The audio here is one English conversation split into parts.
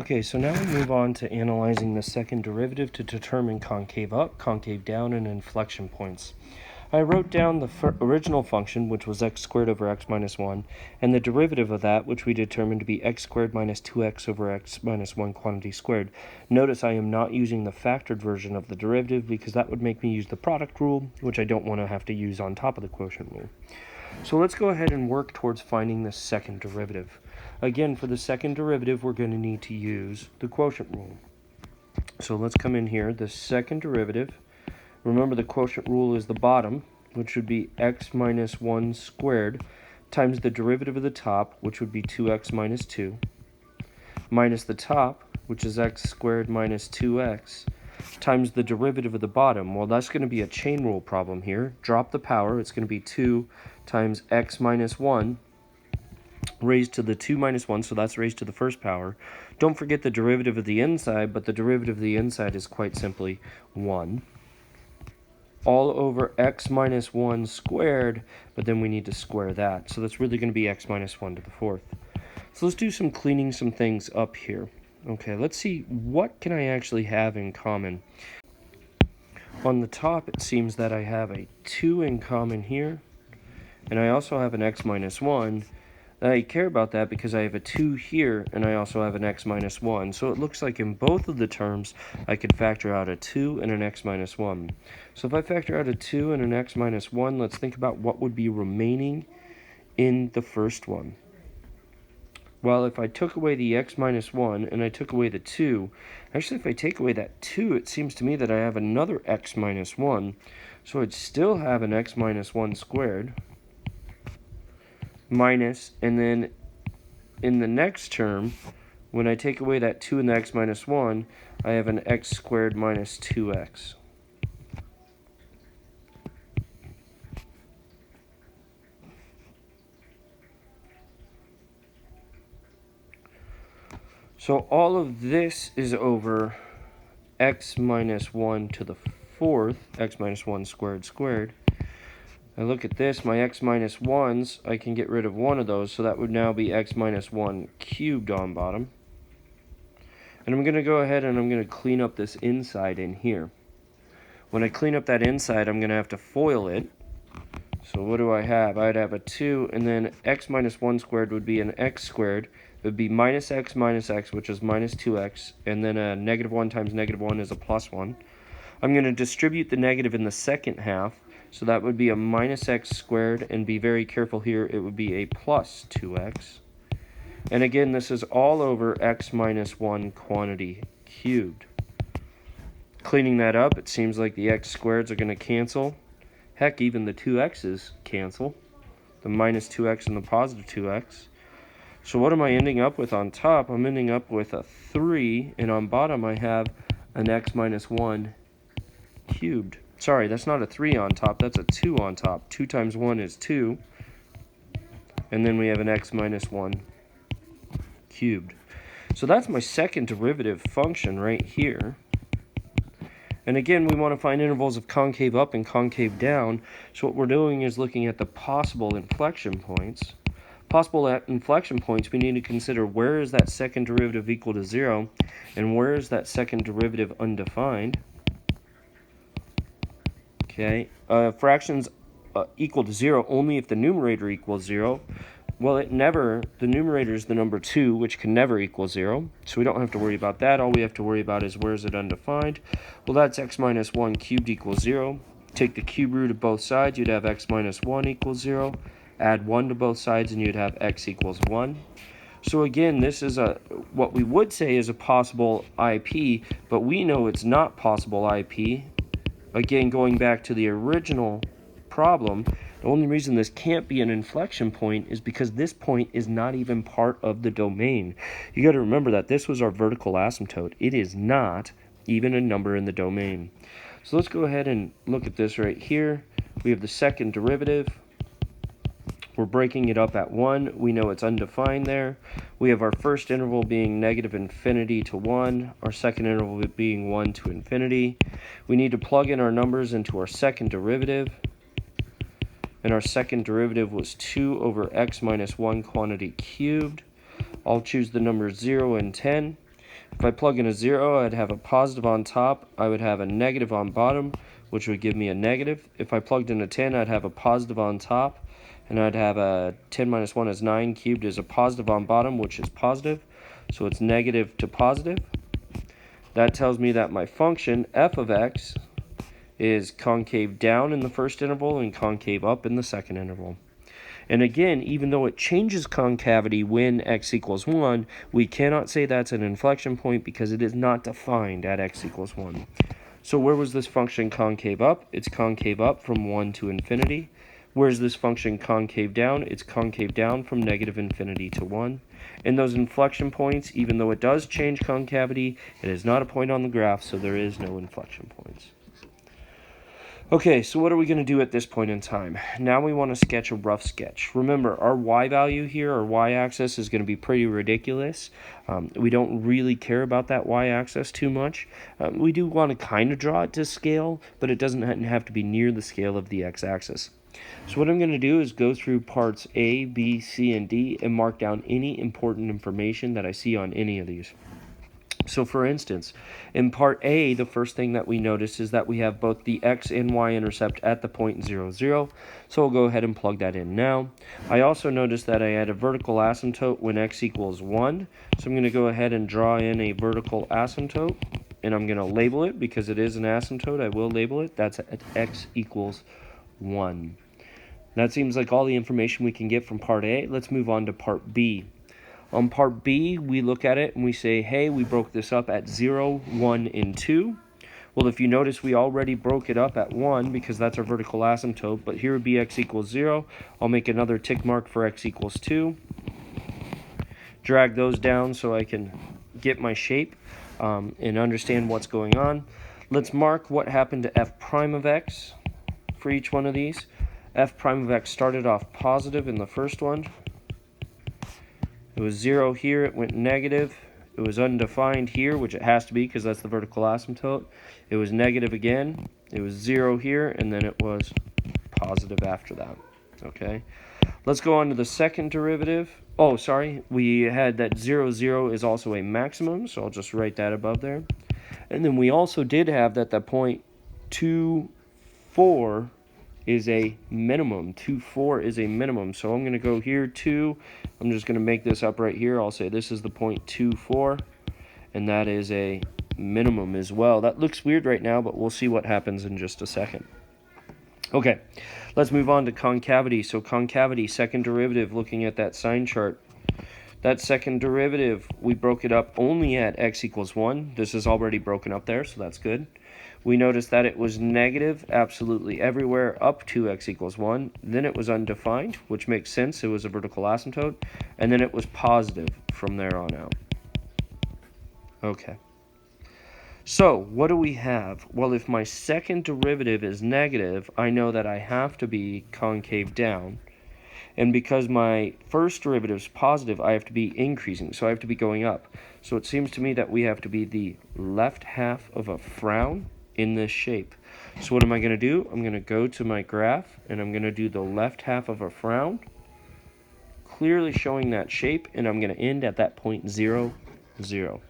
Okay, so now we move on to analyzing the second derivative to determine concave up, concave down, and inflection points. I wrote down the original function, which was x squared over x minus 1, and the derivative of that, which we determined to be x squared minus 2x over x minus 1 quantity squared. Notice I am not using the factored version of the derivative because that would make me use the product rule, which I don't want to have to use on top of the quotient rule. So let's go ahead and work towards finding the second derivative. Again, for the second derivative, we're going to need to use the quotient rule. So let's come in here, the second derivative. Remember the quotient rule is the bottom, which would be x minus 1 squared times the derivative of the top, which would be 2x minus 2, minus the top, which is x squared minus 2x, times the derivative of the bottom. Well, that's going to be a chain rule problem here. Drop the power. It's going to be 2 times x minus 1 raised to the 2 minus 1, so that's raised to the first power. Don't forget the derivative of the inside, but the derivative of the inside is quite simply 1. All over x minus 1 squared, but then we need to square that. So that's really going to be x minus 1 to the fourth. So let's do some cleaning some things up here. Okay, let's see what can I actually have in common. On the top, it seems that I have a 2 in common here, and I also have an x minus 1. I care about that because I have a 2 here, and I also have an x minus 1. So it looks like in both of the terms, I could factor out a 2 and an x minus 1. So if I factor out a 2 and an x minus 1, let's think about what would be remaining in the first one. Well, if I took away the x minus 1 and I took away the 2, actually if I take away that 2, it seems to me that I have another x minus 1. So I'd still have an x minus 1 squared. Minus, and then in the next term, when I take away that 2 and the x minus 1, I have an x squared minus 2x. So all of this is over x minus 1 to the fourth, x minus 1 squared squared. I look at this, my x minus 1s, I can get rid of one of those, so that would now be x minus 1 cubed on bottom. And I'm going to go ahead and I'm going to clean up this inside in here. When I clean up that inside, I'm going to have to FOIL it. So what do I have? I'd have a 2, and then x minus 1 squared would be an x squared. It would be minus x, which is minus 2x, and then a negative 1 times negative 1 is a plus 1. I'm going to distribute the negative in the second half. So that would be a minus x squared, and be very careful here, it would be a plus 2x. And again, this is all over x minus 1 quantity cubed. Cleaning that up, it seems like the x squareds are going to cancel. Heck, even the 2x's cancel. The minus 2x and the positive 2x. So what am I ending up with on top? I'm ending up with a 3, and on bottom I have an x minus 1 cubed. Sorry, that's not a 3 on top, that's a 2 on top. 2 times 1 is 2. And then we have an x minus 1 cubed. So that's my second derivative function right here. And again, we want to find intervals of concave up and concave down. So what we're doing is looking at the possible inflection points. Possible inflection points, we need to consider where is that second derivative equal to 0, and where is that second derivative undefined. Okay, fractions equal to 0 only if the numerator equals 0. Well, the numerator is the number 2, which can never equal 0. So we don't have to worry about that. All we have to worry about is where is it undefined. Well, that's x minus 1 cubed equals 0. Take the cube root of both sides, you'd have x minus 1 equals 0. Add 1 to both sides, and you'd have x equals 1. So again, this is what we would say is a possible IP, but we know it's not possible IP. Again, going back to the original problem, the only reason this can't be an inflection point is because this point is not even part of the domain. You got to remember that this was our vertical asymptote. It is not even a number in the domain. So let's go ahead and look at this right here. We have the second derivative. We're breaking it up at 1. We know it's undefined there. We have our first interval being negative infinity to 1. Our second interval being 1 to infinity. We need to plug in our numbers into our second derivative. And our second derivative was 2 over x minus 1 quantity cubed. I'll choose the numbers 0 and 10. If I plug in a 0, I'd have a positive on top. I would have a negative on bottom, which would give me a negative. If I plugged in a 10, I'd have a positive on top, and I'd have a 10 minus 1 is 9 cubed is a positive on bottom, which is positive. So it's negative to positive. That tells me that my function, f of x, is concave down in the first interval and concave up in the second interval. And again, even though it changes concavity when x equals 1, we cannot say that's an inflection point because it is not defined at x equals 1. So where was this function concave up? It's concave up from 1 to infinity. Where's this function concave down? It's concave down from negative infinity to 1. And those inflection points, even though it does change concavity, it is not a point on the graph, so there is no inflection points. Okay, so what are we going to do at this point in time? Now we want to sketch a rough sketch. Remember, our y value here, our y-axis, is going to be pretty ridiculous. We don't really care about that y-axis too much. We do want to kind of draw it to scale, but it doesn't have to be near the scale of the x-axis. So what I'm going to do is go through parts A, B, C, and D and mark down any important information that I see on any of these. So for instance, in part A, the first thing that we notice is that we have both the x and y intercept at the point 0, 0. So we'll go ahead and plug that in now. I also noticed that I had a vertical asymptote when x equals 1. So I'm going to go ahead and draw in a vertical asymptote. And I'm going to label it because it is an asymptote. I will label it. That's at x equals 1. That seems like all the information we can get from part A. Let's move on to part B. On part B, we look at it and we say, hey, we broke this up at 0, 1, and 2. Well, if you notice, we already broke it up at 1 because that's our vertical asymptote, but here would be x equals 0. I'll make another tick mark for x equals 2. Drag those down so I can get my shape and understand what's going on. Let's mark what happened to f prime of x for each one of these. F prime of x started off positive in the first one. It was 0 here, it went negative. It was undefined here, which it has to be because that's the vertical asymptote. It was negative again. It was 0 here, and then it was positive after that. Okay. Let's go on to the second derivative. Oh, sorry. We had that 0, 0 is also a maximum, so I'll just write that above there. And then we also did have that the point 2, 4 is a minimum. 2, 4 is a minimum. So I'm going to go here, 2. I'm just going to make this up right here. I'll say this is the point 2, 4. And that is a minimum as well. That looks weird right now, but we'll see what happens in just a second. Okay, let's move on to concavity. So concavity, second derivative, looking at that sign chart. That second derivative, we broke it up only at x equals 1. This is already broken up there, so that's good. We noticed that it was negative absolutely everywhere up to x equals 1. Then it was undefined, which makes sense. It was a vertical asymptote. And then it was positive from there on out. Okay. So what do we have? Well, if my second derivative is negative, I know that I have to be concave down. And because my first derivative is positive, I have to be increasing. So I have to be going up. So it seems to me that we have to be the left half of a frown in this shape. So what am I going to do? I'm going to go to my graph and I'm going to do the left half of a frown, clearly showing that shape, and I'm going to end at that point 0, 0.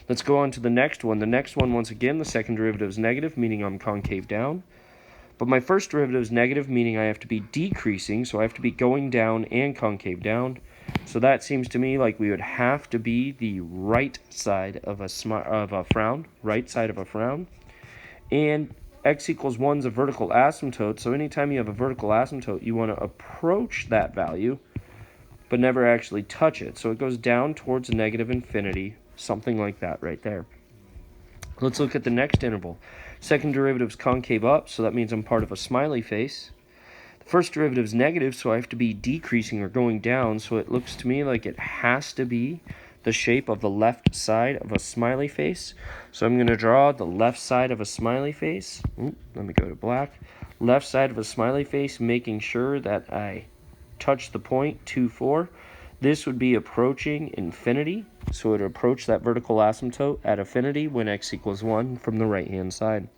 Let's go on to the next one. The next one, once again, the second derivative is negative, meaning I'm concave down. But my first derivative is negative, meaning I have to be decreasing, so I have to be going down and concave down. So that seems to me like we would have to be the right side of a frown, right side of a frown. And x equals 1 is a vertical asymptote, so anytime you have a vertical asymptote, you want to approach that value, but never actually touch it. So it goes down towards negative infinity, something like that right there. Let's look at the next interval. Second derivative is concave up, so that means I'm part of a smiley face. The first derivative is negative, so I have to be decreasing or going down, so it looks to me like it has to be the shape of the left side of a smiley face. So I'm going to draw the left side of a smiley face. Let me go to black. Left side of a smiley face, making sure that I touch the point 2, 4. This would be approaching infinity, so it would approach that vertical asymptote at infinity when x equals 1 from the right-hand side.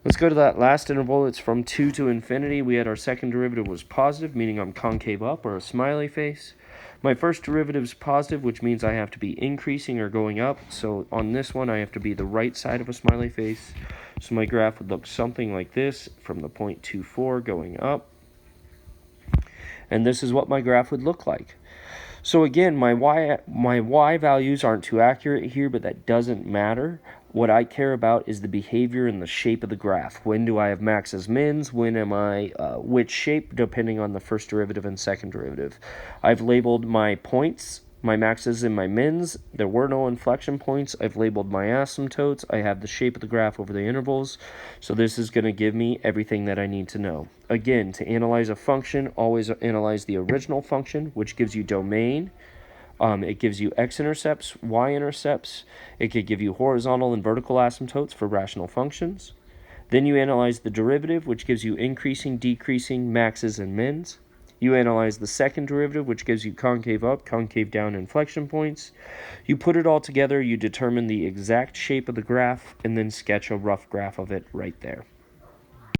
Let's go to that last interval. It's from 2 to infinity. We had our second derivative was positive, meaning I'm concave up or a smiley face. My first derivative is positive, which means I have to be increasing or going up. So on this one, I have to be the right side of a smiley face. So my graph would look something like this from the point 0.24 going up. And this is what my graph would look like. So again, my y values aren't too accurate here, but that doesn't matter. What I care about is the behavior and the shape of the graph. When do I have maxes, mins? When am I which shape, depending on the first derivative and second derivative. I've labeled my points, my maxes and my mins. There were no inflection points. I've labeled my asymptotes. I have the shape of the graph over the intervals. So this is going to give me everything that I need to know. Again, to analyze a function, always analyze the original function, which gives you domain. It gives you x-intercepts, y-intercepts. It could give you horizontal and vertical asymptotes for rational functions. Then you analyze the derivative, which gives you increasing, decreasing, maxes, and mins. You analyze the second derivative, which gives you concave up, concave down inflection points. You put it all together, you determine the exact shape of the graph, and then sketch a rough graph of it right there.